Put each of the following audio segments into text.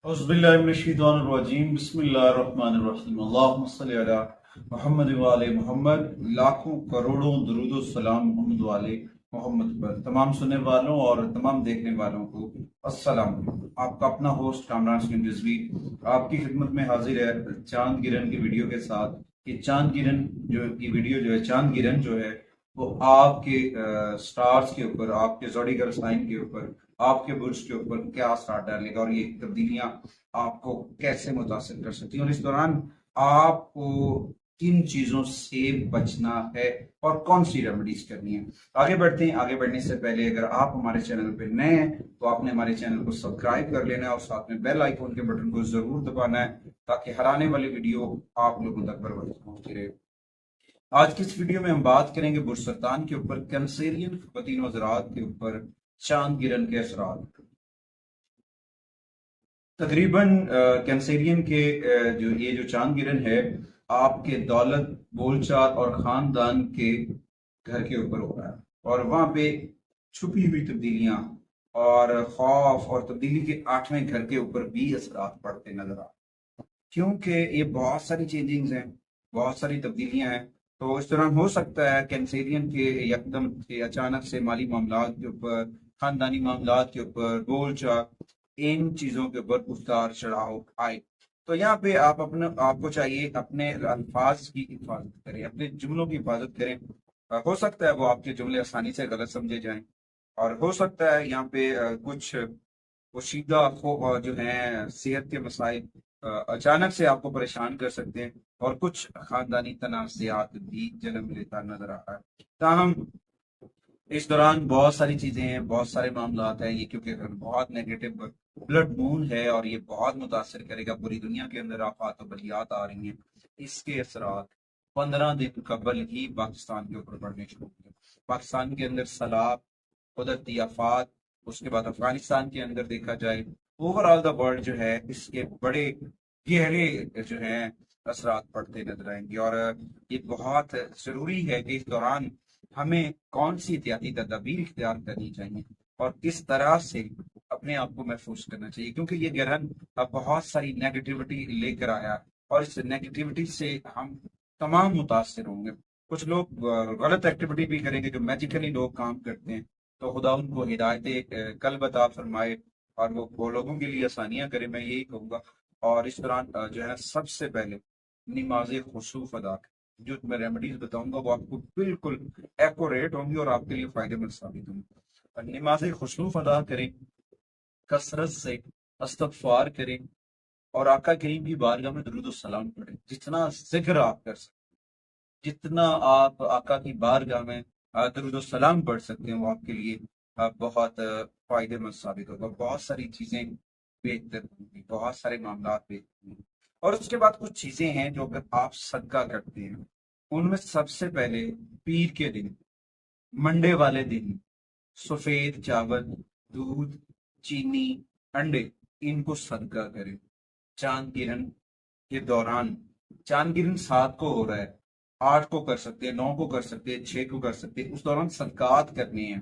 औज़ुबिल्लाहिमिनश्शैतानिर्रजीम बिस्मिल्लाहिर्रहमानिर्रहीम अल्लाहुम्मा सल्लि अला मुहम्मद व आले मोहम्मद। लाखों करोड़ों दुरूद व सलाम मोहम्मद व आले मोहम्मद पर। तमाम सुनने वालों और तमाम देखने वालों को अस्सलाम वालेकुम। आपका अपना होस्ट कामरान सलीम रिजवी आपकी खिदमत में हाजिर है चांद गिरन की वीडियो के साथ। कि चांद गिरन की वीडियो जो है, चांद गिरन जो है वो आपके स्टार्स के ऊपर, आपके ज़ोडिएकल साइन के ऊपर, आपके बुर्ज के ऊपर क्या असर डालेगा और ये तब्दीलियां आपको कैसे मुतासिर कर सकती हैं, और इस दौरान आपको किन चीजों से बचना है और कौन सी रेमेडीज करनी है। आगे बढ़ते हैं। आगे बढ़ने से पहले अगर आप हमारे चैनल पर नए हैं तो आपने हमारे चैनल को सब्सक्राइब कर लेना है और साथ में बेल आइकन के बटन को जरूर दबाना है ताकि हर आने वाली वीडियो आप लोगों तक बर वक्त पहुंचती रहे। आज की इस वीडियो में हम बात करेंगे बुरसरतान के ऊपर, कैंसेरियन ख़वातीन हज़रात के ऊपर चांद गिरन के असरात। तकरीबन कैंसेरियन के जो चांद गिरन है आपके दौलत, बोलचाल और खानदान के घर के ऊपर हो रहा है, और वहां पे छुपी हुई तब्दीलियां और खौफ और तब्दीली के 8वें घर के ऊपर भी असरात पड़ते नजर आ रहे हैं। क्योंकि ये बहुत सारी चेंजिंग्स हैं, बहुत सारी तब्दीलियां हैं। तो इस दौरान हो सकता है कैंसेरियन के यकदम से अचानक से माली मामलात के ऊपर, खानदानी मामलात के ऊपर, बोलचाल, इन चीजों के ऊपर उतार चढ़ाव आए। तो यहाँ पे आप अपने आपको चाहिए अपने अल्फाज की हिफाजत करें, अपने जुमलों की हिफाजत करें। हो सकता है वो आपके जुमले आसानी से गलत समझे जाएं, और हो सकता है यहाँ पे कुछ पोशीदा जो है सेहत के मसाइल अचानक से आपको परेशान कर सकते हैं, और कुछ खानदानी तनाज़ात भी जन्म लेता नजर आ रहा है। ताहम इस दौरान बहुत सारी चीजें हैं, बहुत सारे मामलात हैं ये, क्योंकि बहुत नेगेटिव ब्लड मून है और ये बहुत मुतासर करेगा। पूरी दुनिया के अंदर आफात और बलियात आ रही हैं। इसके असरात 15 दिन कबल ही पाकिस्तान के ऊपर पड़ने शुरू हुए। पाकिस्तान के अंदर सैलाब, कुदरती आफात, उसके बाद अफगानिस्तान के अंदर देखा जाए, ओवरऑल द वर्ल्ड जो है इसके बड़े गहरे जो है असरात पड़ते नजर आएंगे। और ये बहुत जरूरी है कि इस दौरान हमें कौन सी एहतियाती तदाबीर इख्तियार करनी चाहिए और किस तरह से अपने आप को महफूज करना चाहिए, क्योंकि ये ग्रहण अब बहुत सारी नेगेटिविटी लेकर आया, और इस नेगेटिविटी से हम तमाम मुतासर होंगे। कुछ लोग गलत एक्टिविटी भी करेंगे, जो मैजिकली लोग काम करते हैं। तो खुदा उनको हिदायत कल बता फरमाए और वो लोगों के लिए आसानियां करे, मैं यही कहूँगा। और इस दौरान जो है सबसे पहले नमाज खुसूफ अदा करें। जो मैं रेमेडीज बताऊंगा वो आपको बिल्कुल एक्यूरेट होंगी और आपके लिए फायदेमंद साबित होंगी। और नमाज खुसूफ अदा करें, कसरत से इस्तगफार करें, और आका करीम की बारगाह में दुरूद और सलाम पढ़ें। जितना जिक्र आप कर सकते, जितना आप आका की बारगाह में दुरूद और सलाम पढ़ सकते हैं, वो आपके लिए बहुत फायदेमंद साबित होगा। बहुत सारी चीजें बेहतर होंगी, बहुत सारे मामला बेहतर होंगे। और उसके बाद कुछ चीजें हैं जो अगर आप सदका करते हैं, उनमें सबसे पहले पीर के दिन, मंडे वाले दिन सफेद चावल, दूध, चीनी, अंडे, इनको सदका करें। चांद गिरन के दौरान, चांद गिरन 7 को हो रहा है, 8 को कर सकते हैं, 9 को कर सकते हैं, 6 को कर सकते हैं। उस दौरान सदकात करनी है।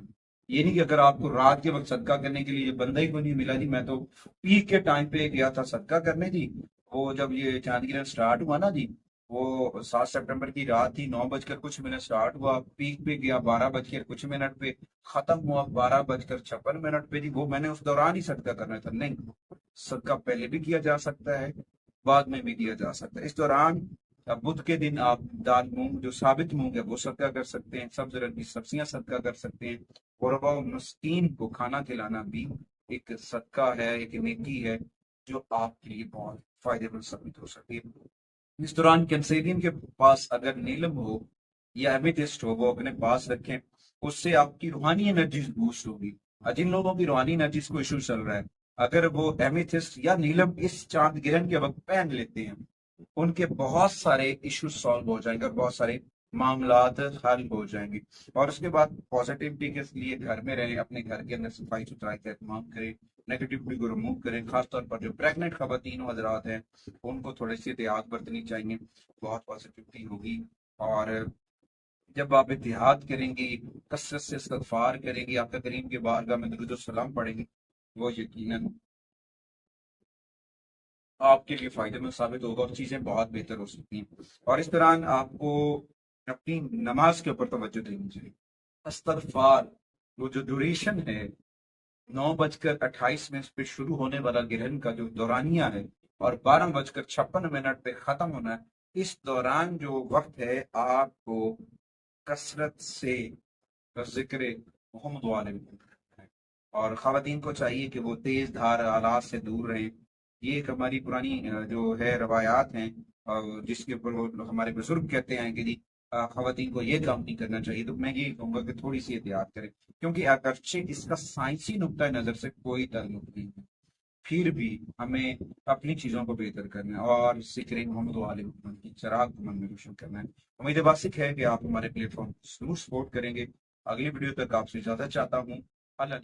ये नहीं कि अगर आपको रात के वक्त सदका करने के लिए ये बंदा ही को नहीं मिला जी, मैं तो पीक के टाइम पे गया था सदका करने जी। वो जब ये चांद गिरन स्टार्ट हुआ ना जी, वो 7 सितंबर की रात थी, 9 बजकर कुछ मिनट स्टार्ट हुआ, पीक पे गया 12 बजकर कुछ मिनट पे, खत्म हुआ 12 बजकर 56 मिनट पे जी। वो मैंने उस दौरान ही सदका करना था। नहीं, सदका पहले भी किया जा सकता है, बाद में भी किया जा सकता है। इस दौरान बुध के दिन आप दाल मूंग, जो साबित मूंग है, वो सदका कर सकते हैं। सब्ज रंग की सब्जियां सदका कर सकते हैं। गुरबा और मस्कीन को खाना खिलाना भी एक सदका है, एक नेकी है जो आपके लिए बहुत फायदेमंद साबित हो सकती है। इस दौरान कैंसेरियन के पास अगर नीलम हो या एमेथिस्ट हो, वो अपने पास रखें। उससे आपकी रूहानी एनर्जी बूस्ट होगी। जिन लोगों की रूहानी एनर्जी को इशू चल रहा है, अगर वो एमेथिस्ट या नीलम इस चांद गिरहन के वक्त पहन लेते हैं, उनके बहुत सारे इश्यूज सॉल्व हो जाएंगे और बहुत सारे मामलात हल हो जाएंगे। और उसके बाद पॉजिटिविटी के लिए घर में रहें, अपने घर के अंदर सफाई सुथराई का एहतमाम करें, नेगेटिविटी को रिमूव करें। खासतौर पर जो प्रेग्नेंट खवातीन हजरात हैं, उनको थोड़ी सी एहतियात बरतनी चाहिए, बहुत पॉजिटिविटी होगी। और जब आप एहतियात करेंगे, कसरत से इस्तगफार करेंगे, आपका करीम के बारगाह में दुरूद और सलाम पढ़ेंगे, वो यकीनन آپ کے لیے فائدے مند ثابت ہوگا اور چیزیں بہت بہتر ہو سکتی ہیں. اور اس دوران آپ کو اپنی نماز کے اوپر توجہ دینی چاہیے. استغفار وہ جو ڈوریشن ہے 9:28 پہ شروع ہونے والا گرہن کا جو دورانیہ ہے اور 12:56 پہ ختم ہونا ہے، اس دوران جو وقت ہے آپ کو کثرت سے ذکر محمد والے اور خواتین کو چاہیے کہ وہ تیز دھار آلات سے دور رہیں. یہ ایک ہماری پرانی جو ہے روایات ہیں جس کے اوپر وہ ہمارے بزرگ کہتے ہیں کہ جی خواتین کو یہ کام نہیں کرنا چاہیے. تو میں یہ کہوں گا کہ تھوڑی سی احتیاط کریں، کیونکہ اگرچہ اس کا سائنسی نقطۂ نظر سے کوئی تعلق نہیں ہے، پھر بھی ہمیں اپنی چیزوں کو بہتر کرنا ہے اور ذکر محمد والے محمد کی چراغ کو من میں روشن کرنا ہے. امید واسق ہے کہ آپ ہمارے پلیٹ فارم کو ضرور سپورٹ کریں گے. اگلی ویڈیو تک آپ سے اجازت چاہتا ہوں. اللہ